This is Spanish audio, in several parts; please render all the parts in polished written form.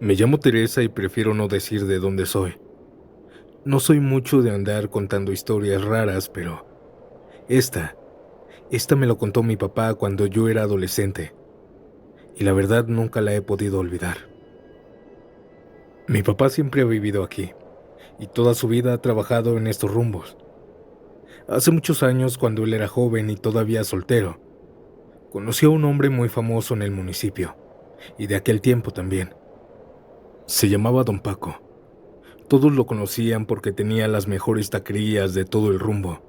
Me llamo Teresa y prefiero no decir de dónde soy. No soy mucho de andar contando historias raras, pero esta, esta me lo contó mi papá cuando yo era adolescente, y la verdad nunca la he podido olvidar. Mi papá siempre ha vivido aquí, y toda su vida ha trabajado en estos rumbos. Hace muchos años, cuando él era joven y todavía soltero, conoció a un hombre muy famoso en el municipio, y de aquel tiempo también. Se llamaba Don Paco. Todos lo conocían porque tenía las mejores taquerías de todo el rumbo.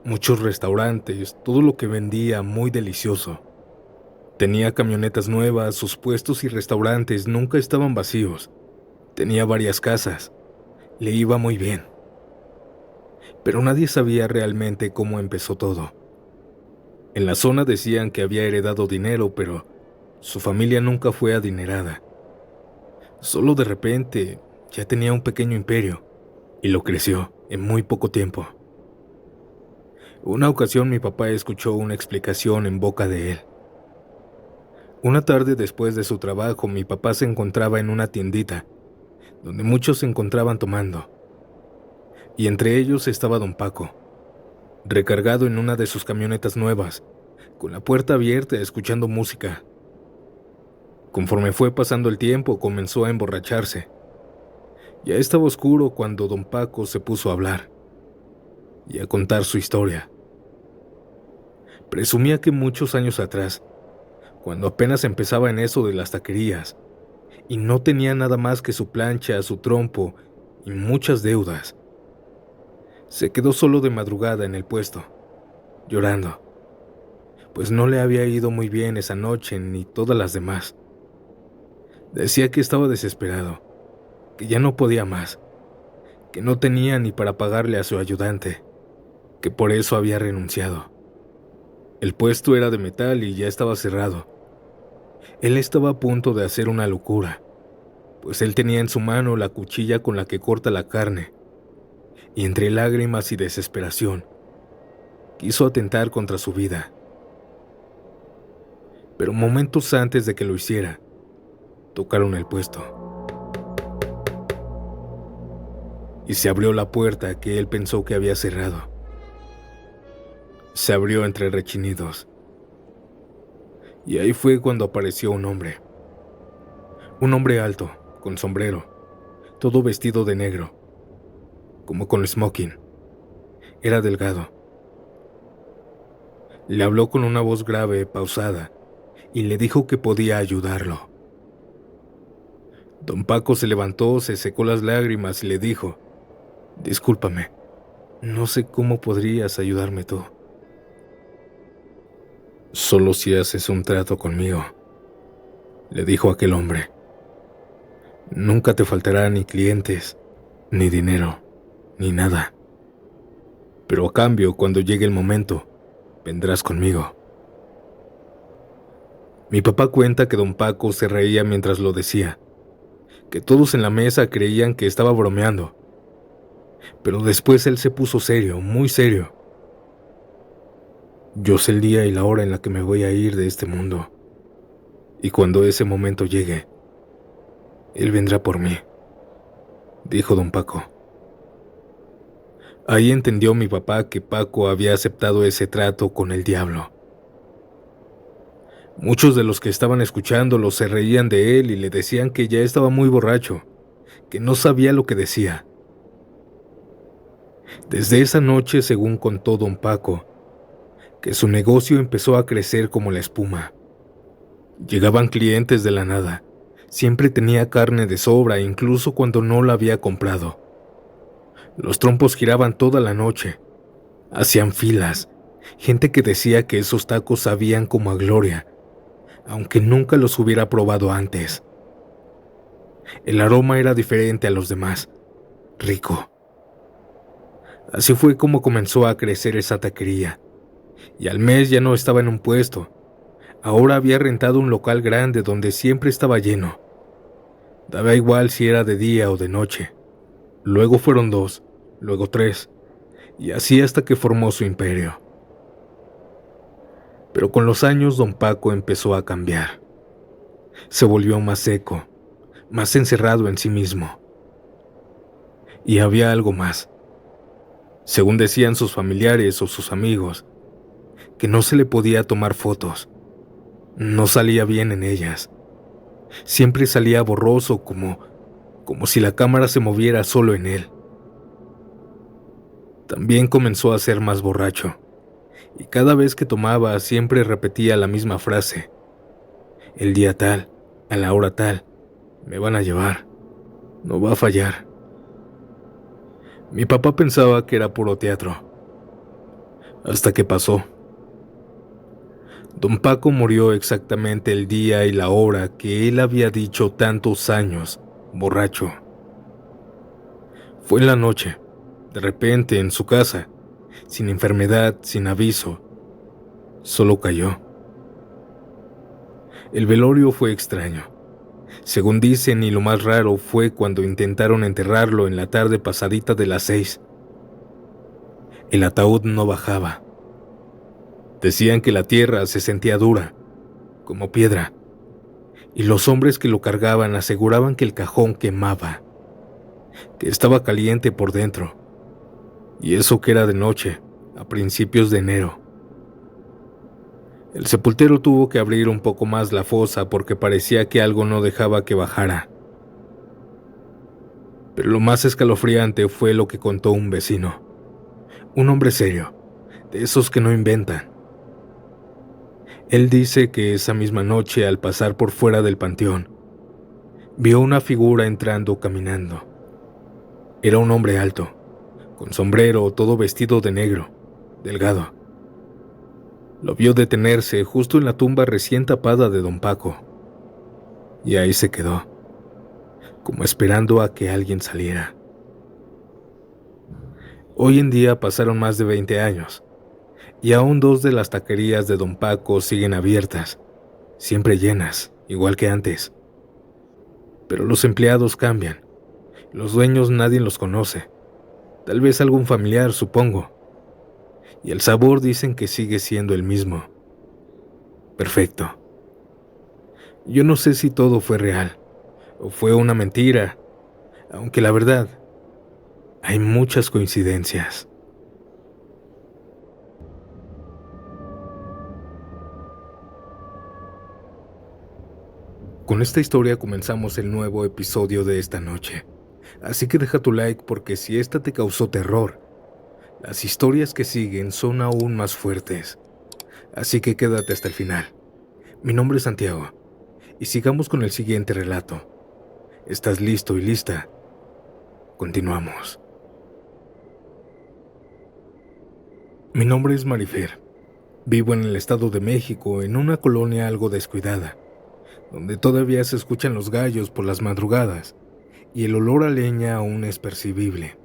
Muchos restaurantes, todo lo que vendía muy delicioso. Tenía camionetas nuevas, sus puestos y restaurantes nunca estaban vacíos. Tenía varias casas, le iba muy bien. Pero nadie sabía realmente cómo empezó todo. En la zona decían que había heredado dinero, pero su familia nunca fue adinerada. Solo de repente ya tenía un pequeño imperio, y lo creció en muy poco tiempo. Una ocasión mi papá escuchó una explicación en boca de él. Una tarde después de su trabajo, mi papá se encontraba en una tiendita, donde muchos se encontraban tomando, y entre ellos estaba don Paco, recargado en una de sus camionetas nuevas, con la puerta abierta escuchando música. Conforme fue pasando el tiempo, comenzó a emborracharse. Ya estaba oscuro cuando don Paco se puso a hablar y a contar su historia. Presumía que muchos años atrás, cuando apenas empezaba en eso de las taquerías, y no tenía nada más que su plancha, su trompo y muchas deudas, se quedó solo de madrugada en el puesto, llorando, pues no le había ido muy bien esa noche ni todas las demás. Decía que estaba desesperado, que ya no podía más, que no tenía ni para pagarle a su ayudante, que por eso había renunciado. El puesto era de metal y ya estaba cerrado. Él estaba a punto de hacer una locura, pues él tenía en su mano la cuchilla con la que corta la carne, y entre lágrimas y desesperación, quiso atentar contra su vida. Pero momentos antes de que lo hiciera, tocaron el puesto, y se abrió la puerta que él pensó que había cerrado. Se abrió entre rechinidos, y ahí fue cuando apareció un hombre alto, con sombrero, todo vestido de negro, como con smoking. Era delgado. Le habló con una voz grave, pausada, y le dijo que podía ayudarlo. Don Paco se levantó, se secó las lágrimas y le dijo: «Discúlpame, no sé cómo podrías ayudarme tú. Solo si haces un trato conmigo», le dijo aquel hombre. «Nunca te faltará ni clientes, ni dinero, ni nada. Pero a cambio, cuando llegue el momento, vendrás conmigo». Mi papá cuenta que don Paco se reía mientras lo decía, que todos en la mesa creían que estaba bromeando. Pero después él se puso serio, muy serio. «Yo sé el día y la hora en la que me voy a ir de este mundo, y cuando ese momento llegue, él vendrá por mí», dijo don Paco. Ahí entendió mi papá que Paco había aceptado ese trato con el diablo. Muchos de los que estaban escuchándolo se reían de él y le decían que ya estaba muy borracho, que no sabía lo que decía. Desde esa noche, según contó don Paco, que su negocio empezó a crecer como la espuma. Llegaban clientes de la nada. Siempre tenía carne de sobra, incluso cuando no la había comprado. Los trompos giraban toda la noche. Hacían filas. Gente que decía que esos tacos sabían como a gloria, aunque nunca los hubiera probado antes. El aroma era diferente a los demás. Rico. Así fue como comenzó a crecer esa taquería. Y al mes ya no estaba en un puesto. Ahora había rentado un local grande donde siempre estaba lleno. Daba igual si era de día o de noche. Luego fueron 2, luego 3, y así hasta que formó su imperio. Pero con los años don Paco empezó a cambiar. Se volvió más seco, más encerrado en sí mismo. Y había algo más. Según decían sus familiares o sus amigos, que no se le podía tomar fotos. No salía bien en ellas. Siempre salía borroso como si la cámara se moviera solo en él. También comenzó a ser más borracho, y cada vez que tomaba siempre repetía la misma frase: el día tal, a la hora tal, me van a llevar, no va a fallar. Mi papá pensaba que era puro teatro, hasta que pasó. Don Paco murió exactamente el día y la hora que él había dicho tantos años, borracho. Fue en la noche, de repente, en su casa, sin enfermedad, sin aviso. Solo cayó. El velorio fue extraño. Según dicen, y lo más raro fue cuando intentaron enterrarlo en la tarde pasadita de las 6. El ataúd no bajaba. Decían que la tierra se sentía dura, como piedra, y los hombres que lo cargaban aseguraban que el cajón quemaba, que estaba caliente por dentro, y eso que era de noche, a principios de enero. El sepultero tuvo que abrir un poco más la fosa porque parecía que algo no dejaba que bajara. Pero lo más escalofriante fue lo que contó un vecino, un hombre serio, de esos que no inventan. Él dice que esa misma noche, al pasar por fuera del panteón, vio una figura entrando caminando. Era un hombre alto, con sombrero, todo vestido de negro, delgado. Lo vio detenerse justo en la tumba recién tapada de don Paco, y ahí se quedó, como esperando a que alguien saliera. Hoy en día pasaron más de 20 años, y aún 2 de las taquerías de don Paco siguen abiertas, siempre llenas, igual que antes. Pero los empleados cambian, los dueños nadie los conoce, tal vez algún familiar, supongo, y el sabor dicen que sigue siendo el mismo. Perfecto. Yo no sé si todo fue real, o fue una mentira, aunque la verdad, hay muchas coincidencias. Con esta historia comenzamos el nuevo episodio de esta noche, así que deja tu like porque si esta te causó terror, las historias que siguen son aún más fuertes, así que quédate hasta el final. Mi nombre es Santiago, y sigamos con el siguiente relato. ¿Estás listo y lista? Continuamos. Mi nombre es Marifer. Vivo en el Estado de México, en una colonia algo descuidada, donde todavía se escuchan los gallos por las madrugadas y el olor a leña aún es percibible.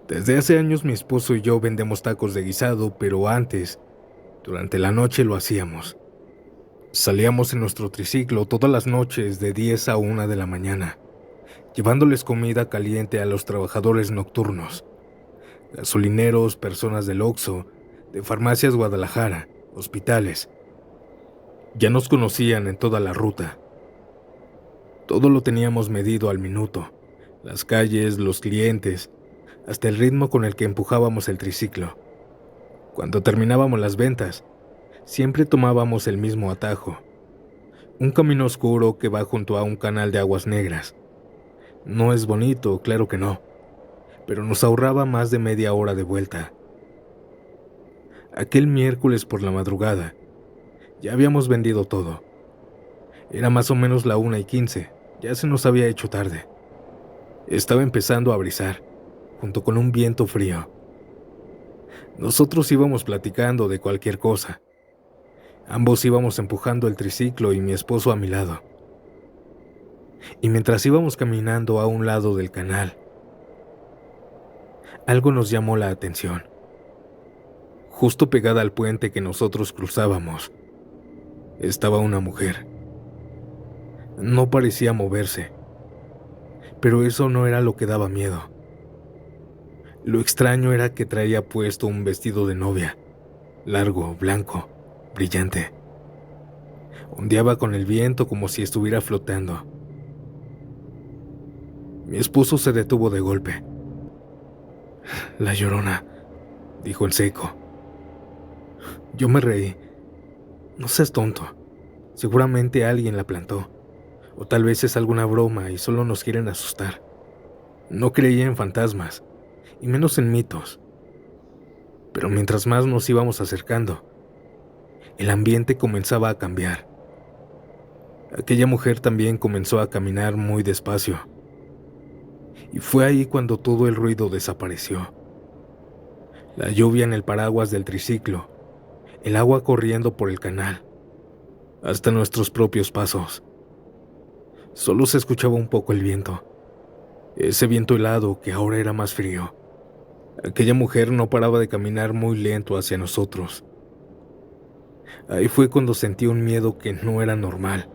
Desde hace años mi esposo y yo vendemos tacos de guisado, pero antes, durante la noche lo hacíamos. Salíamos en nuestro triciclo todas las noches de 10 a 1 de la mañana, llevándoles comida caliente a los trabajadores nocturnos, gasolineros, personas del Oxxo, de Farmacias Guadalajara, hospitales. Ya nos conocían en toda la ruta. Todo lo teníamos medido al minuto, las calles, los clientes, hasta el ritmo con el que empujábamos el triciclo. Cuando terminábamos las ventas, siempre tomábamos el mismo atajo, un camino oscuro que va junto a un canal de aguas negras. No es bonito, claro que no, pero nos ahorraba más de media hora de vuelta. Aquel miércoles por la madrugada, ya habíamos vendido todo. Era más o menos la 1:15, ya se nos había hecho tarde. Estaba empezando a brisar, junto con un viento frío. Nosotros íbamos platicando de cualquier cosa. Ambos íbamos empujando el triciclo y mi esposo a mi lado. Y mientras íbamos caminando a un lado del canal, algo nos llamó la atención. Justo pegada al puente que nosotros cruzábamos, estaba una mujer. No parecía moverse, pero eso no era lo que daba miedo. Lo extraño era que traía puesto un vestido de novia, largo, blanco, brillante. Ondeaba con el viento como si estuviera flotando. Mi esposo se detuvo de golpe. La Llorona, dijo en seco. Yo me reí. No seas tonto. Seguramente alguien la plantó. O tal vez es alguna broma y solo nos quieren asustar. No creía en fantasmas, y menos en mitos. Pero mientras más nos íbamos acercando, el ambiente comenzaba a cambiar. Aquella mujer también comenzó a caminar muy despacio. Y fue ahí cuando todo el ruido desapareció. La lluvia en el paraguas del triciclo, el agua corriendo por el canal, hasta nuestros propios pasos. Solo se escuchaba un poco el viento, ese viento helado que ahora era más frío. Aquella mujer no paraba de caminar muy lento hacia nosotros. Ahí fue cuando sentí un miedo que no era normal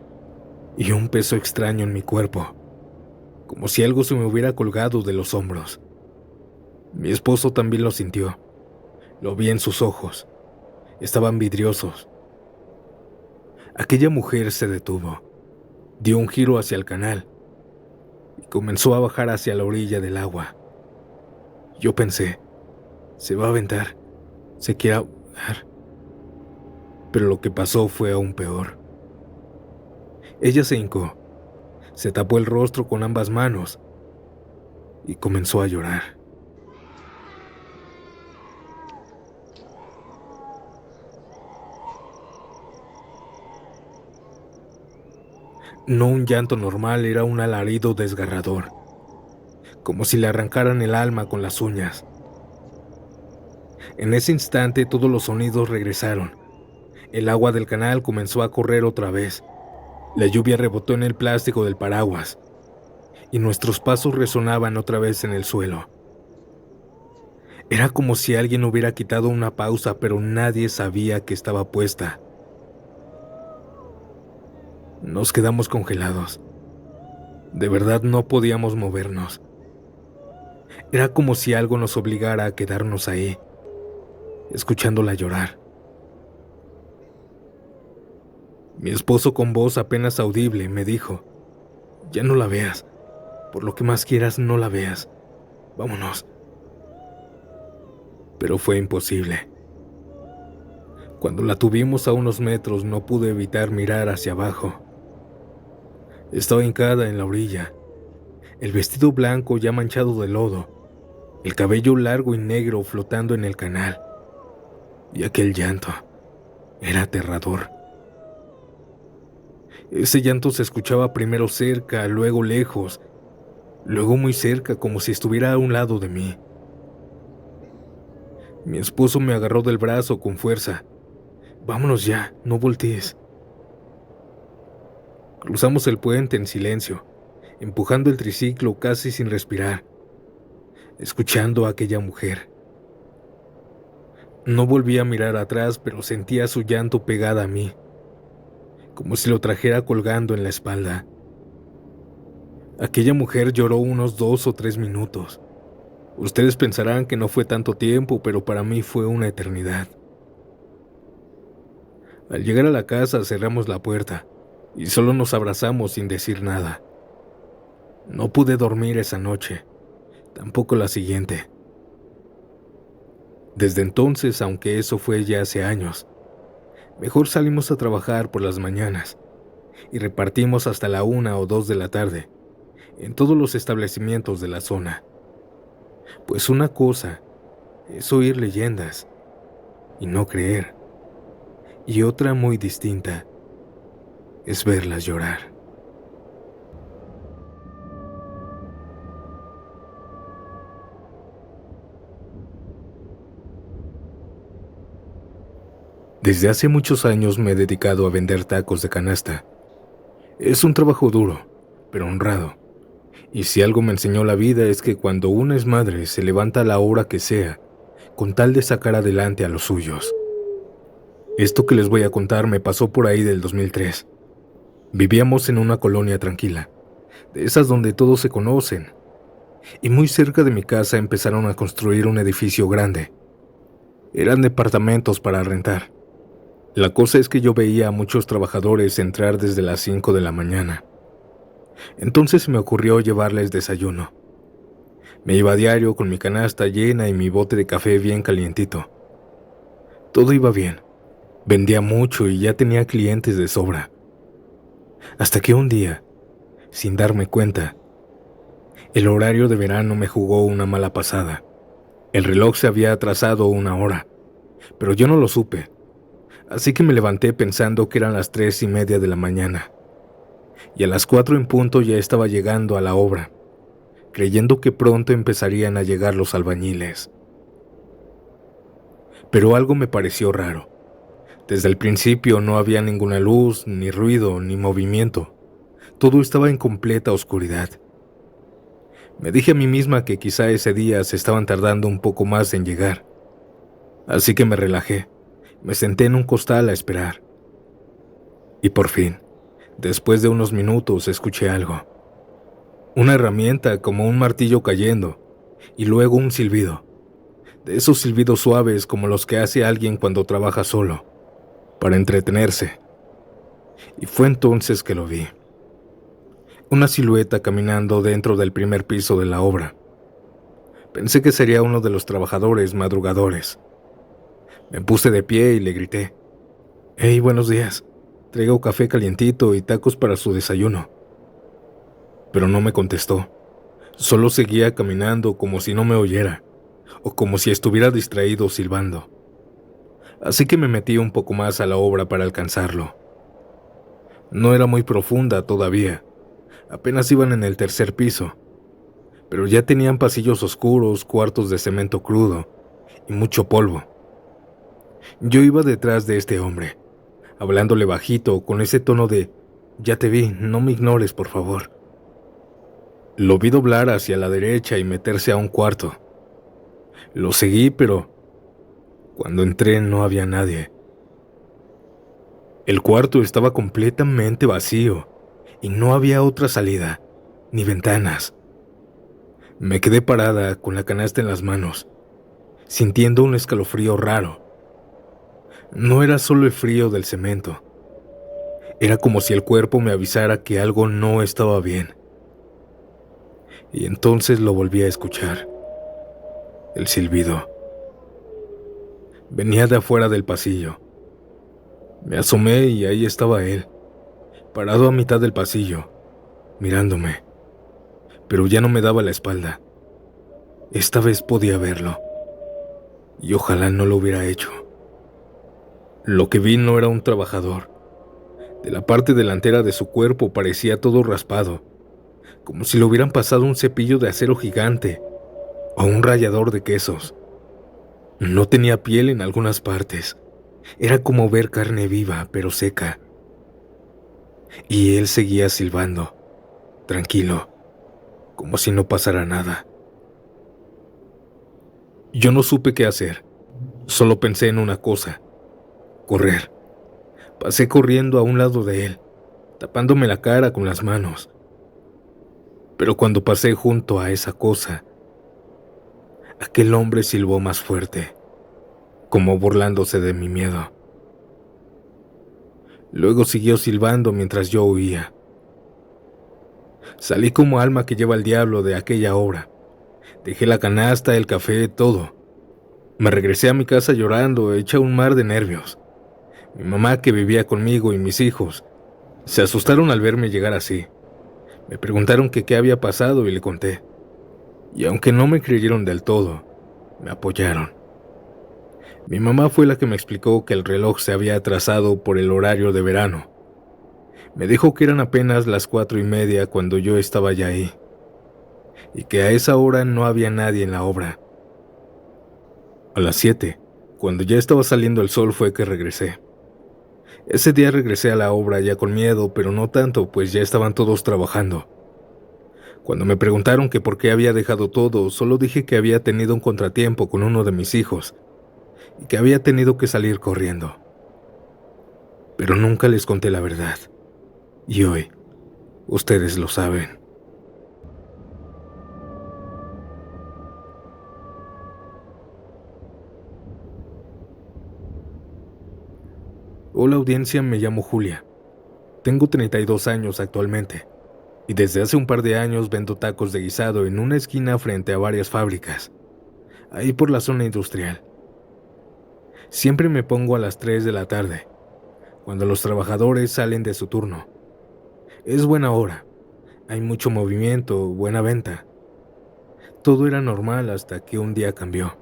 y un peso extraño en mi cuerpo, como si algo se me hubiera colgado de los hombros. Mi esposo también lo sintió. Lo vi en sus ojos. Estaban vidriosos. Aquella mujer se detuvo, dio un giro hacia el canal y comenzó a bajar hacia la orilla del agua. Yo pensé, se va a aventar, se quiere ahogar. Pero lo que pasó fue aún peor. Ella se hincó, se tapó el rostro con ambas manos y comenzó a llorar. No un llanto normal, era un alarido desgarrador, como si le arrancaran el alma con las uñas. En ese instante todos los sonidos regresaron. El agua del canal comenzó a correr otra vez. La lluvia rebotó en el plástico del paraguas y nuestros pasos resonaban otra vez en el suelo. Era como si alguien hubiera quitado una pausa, pero nadie sabía que estaba puesta. Nos quedamos congelados. De verdad no podíamos movernos. Era como si algo nos obligara a quedarnos ahí, escuchándola llorar. Mi esposo, con voz apenas audible, me dijo: ya no la veas, por lo que más quieras no la veas, vámonos. Pero fue imposible. Cuando la tuvimos a unos metros no pude evitar mirar hacia abajo. Estaba hincada en la orilla, el vestido blanco ya manchado de lodo, el cabello largo y negro flotando en el canal, y aquel llanto era aterrador. Ese llanto se escuchaba primero cerca, luego lejos, luego muy cerca, como si estuviera a un lado de mí. Mi esposo me agarró del brazo con fuerza. Vámonos ya, no voltees. Cruzamos el puente en silencio, empujando el triciclo casi sin respirar, escuchando a aquella mujer. No volví a mirar atrás, pero sentía su llanto pegada a mí, como si lo trajera colgando en la espalda. Aquella mujer lloró unos 2 o 3 minutos. Ustedes pensarán que no fue tanto tiempo, pero para mí fue una eternidad. Al llegar a la casa cerramos la puerta y solo nos abrazamos sin decir nada. No pude dormir esa noche, tampoco la siguiente. Desde entonces, aunque eso fue ya hace años, mejor salimos a trabajar por las mañanas y repartimos hasta la 1 o 2 de la tarde en todos los establecimientos de la zona. Pues una cosa es oír leyendas y no creer, y otra muy distinta es verlas llorar. Desde hace muchos años me he dedicado a vender tacos de canasta. Es un trabajo duro, pero honrado. Y si algo me enseñó la vida es que cuando una es madre se levanta a la hora que sea, con tal de sacar adelante a los suyos. Esto que les voy a contar me pasó por ahí del 2003. Vivíamos en una colonia tranquila, de esas donde todos se conocen, y muy cerca de mi casa empezaron a construir un edificio grande. Eran departamentos para rentar. La cosa es que yo veía a muchos trabajadores entrar desde las 5 de la mañana. Entonces se me ocurrió llevarles desayuno. Me iba a diario con mi canasta llena y mi bote de café bien calientito. Todo iba bien. Vendía mucho y ya tenía clientes de sobra. Hasta que un día, sin darme cuenta, el horario de verano me jugó una mala pasada. El reloj se había atrasado 1 hora, pero yo no lo supe. Así que me levanté pensando que eran las 3:30 de la mañana. Y a las 4 en punto ya estaba llegando a la obra, creyendo que pronto empezarían a llegar los albañiles. Pero algo me pareció raro. Desde el principio no había ninguna luz, ni ruido, ni movimiento. Todo estaba en completa oscuridad. Me dije a mí misma que quizá ese día se estaban tardando un poco más en llegar. Así que me relajé. Me senté en un costal a esperar. Y por fin, después de unos minutos, escuché algo. Una herramienta como un martillo cayendo, y luego un silbido. De esos silbidos suaves como los que hace alguien cuando trabaja solo, para entretenerse. Y fue entonces que lo vi. Una silueta caminando dentro del primer piso de la obra. Pensé que sería uno de los trabajadores madrugadores. Me puse de pie y le grité: «Hey, buenos días. Traigo café calientito y tacos para su desayuno». Pero no me contestó. Solo seguía caminando como si no me oyera, o como si estuviera distraído silbando. Así que me metí un poco más a la obra para alcanzarlo. No era muy profunda todavía. Apenas iban en el tercer piso, pero ya tenían pasillos oscuros, cuartos de cemento crudo y mucho polvo. Yo iba detrás de este hombre, hablándole bajito con ese tono de: «Ya te vi, no me ignores, por favor». Lo vi doblar hacia la derecha y meterse a un cuarto. Lo seguí, pero cuando entré no había nadie. El cuarto estaba completamente vacío y no había otra salida, ni ventanas. Me quedé parada con la canasta en las manos, sintiendo un escalofrío raro. No era solo el frío del cemento. Era como si el cuerpo me avisara que algo no estaba bien. Y entonces lo volví a escuchar. El silbido. Venía de afuera del pasillo. Me asomé y ahí estaba él, parado a mitad del pasillo, mirándome. Pero ya no me daba la espalda. Esta vez podía verlo. Y ojalá no lo hubiera hecho. Lo que vi no era un trabajador. De la parte delantera de su cuerpo parecía todo raspado, como si le hubieran pasado un cepillo de acero gigante o un rallador de quesos. No tenía piel en algunas partes. Era como ver carne viva, pero seca. Y él seguía silbando, tranquilo, como si no pasara nada. Yo no supe qué hacer. Solo pensé en una cosa: correr. Pasé corriendo a un lado de él, tapándome la cara con las manos. Pero cuando pasé junto a esa cosa, aquel hombre silbó más fuerte, como burlándose de mi miedo. Luego siguió silbando mientras yo huía. Salí como alma que lleva el diablo de aquella obra. Dejé la canasta, el café, todo. Me regresé a mi casa llorando, hecha un mar de nervios. Mi mamá, que vivía conmigo, y mis hijos se asustaron al verme llegar así. Me preguntaron que qué había pasado y le conté. Y aunque no me creyeron del todo, me apoyaron. Mi mamá fue la que me explicó que el reloj se había atrasado por el horario de verano. Me dijo que eran apenas las 4:30 cuando yo estaba ya ahí, y que a esa hora no había nadie en la obra. A las 7, cuando ya estaba saliendo el sol, fue que regresé. Ese día regresé a la obra ya con miedo, pero no tanto, pues ya estaban todos trabajando. Cuando me preguntaron que por qué había dejado todo, solo dije que había tenido un contratiempo con uno de mis hijos y que había tenido que salir corriendo. Pero nunca les conté la verdad. Y hoy, ustedes lo saben. Hola audiencia, me llamo Julia. Tengo 32 años actualmente. y desde hace un par de años vendo tacos de guisado en una esquina frente a varias fábricas, ahí por la zona industrial. Siempre me pongo a las 3 de la tarde, cuando los trabajadores salen de su turno. Es buena hora, hay mucho movimiento, buena venta. Todo era normal hasta que un día cambió.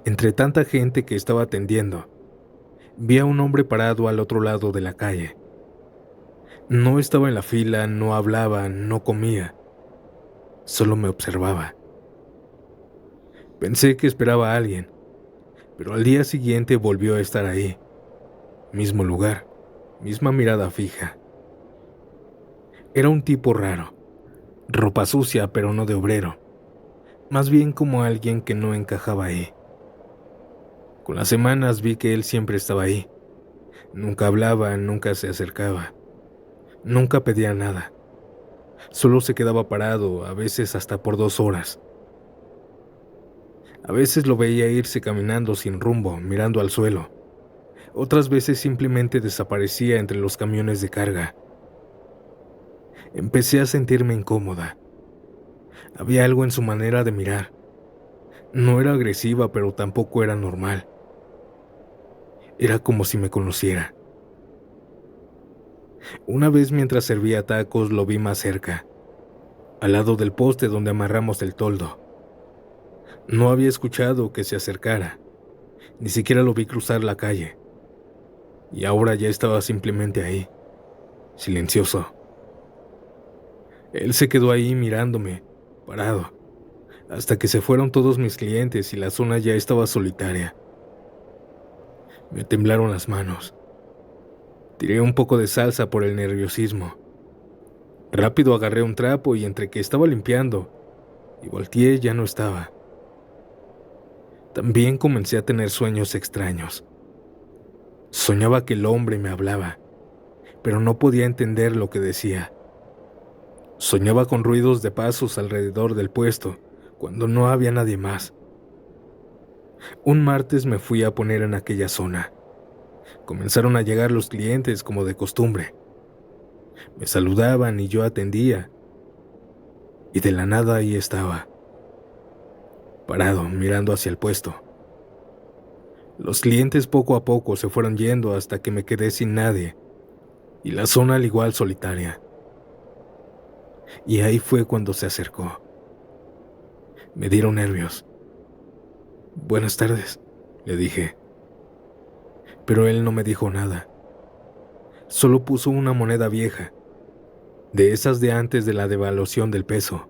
Entre tanta gente que estaba atendiendo, vi a un hombre parado al otro lado de la calle. No estaba en la fila, no hablaba, no comía, solo me observaba. Pensé que esperaba a alguien, pero al día siguiente volvió a estar ahí. Mismo lugar, misma mirada fija. Era un tipo raro, ropa sucia pero no de obrero, más bien como alguien que no encajaba ahí. Con las semanas vi que él siempre estaba ahí. Nunca hablaba, nunca se acercaba, nunca pedía nada. Solo se quedaba parado, a veces hasta por 2 horas. A veces lo veía irse caminando sin rumbo, mirando al suelo. Otras veces simplemente desaparecía entre los camiones de carga. Empecé a sentirme incómoda. Había algo en su manera de mirar. No era agresiva, pero tampoco era normal. Era como si me conociera. Una vez mientras servía tacos lo vi más cerca, al lado del poste donde amarramos el toldo. No había escuchado que se acercara, ni siquiera lo vi cruzar la calle. Y ahora ya estaba simplemente ahí, silencioso. Él se quedó ahí mirándome, parado, hasta que se fueron todos mis clientes y la zona ya estaba solitaria. Me temblaron las manos. Tiré un poco de salsa por el nerviosismo. Rápido agarré un trapo y entre que estaba limpiando y volteé ya no estaba. También comencé a tener sueños extraños. Soñaba que el hombre me hablaba, pero no podía entender lo que decía. Soñaba con ruidos de pasos alrededor del puesto, cuando no había nadie más. Un martes me fui a poner en aquella zona. Comenzaron a llegar los clientes como de costumbre. Me saludaban y yo atendía. Y de la nada ahí estaba, parado, mirando hacia el puesto. Los clientes poco a poco se fueron yendo hasta que me quedé sin nadie, y la zona al igual solitaria. Y ahí fue cuando se acercó. Me dieron nervios. «Buenas tardes», le dije. Pero él no me dijo nada. Solo puso una moneda vieja, de esas de antes de la devaluación del peso.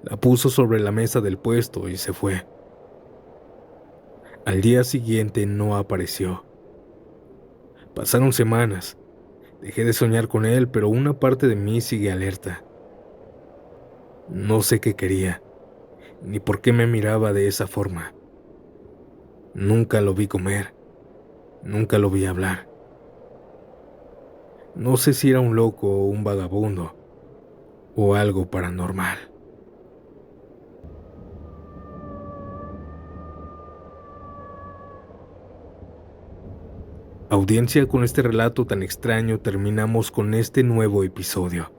La puso sobre la mesa del puesto y se fue. Al día siguiente no apareció. Pasaron semanas. Dejé de soñar con él, pero una parte de mí sigue alerta. No sé qué quería, ni por qué me miraba de esa forma. Nunca lo vi comer, nunca lo vi hablar. No sé si era un loco o un vagabundo, o algo paranormal. Audiencia, con este relato tan extraño terminamos con este nuevo episodio.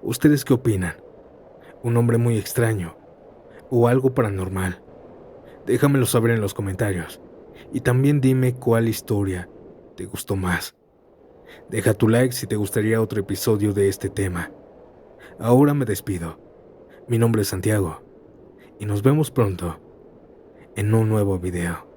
¿Ustedes qué opinan? ¿Un hombre muy extraño o algo paranormal? Déjamelo saber en los comentarios. Y también dime cuál historia te gustó más. Deja tu like si te gustaría otro episodio de este tema. Ahora me despido. Mi nombre es Santiago y nos vemos pronto en un nuevo video.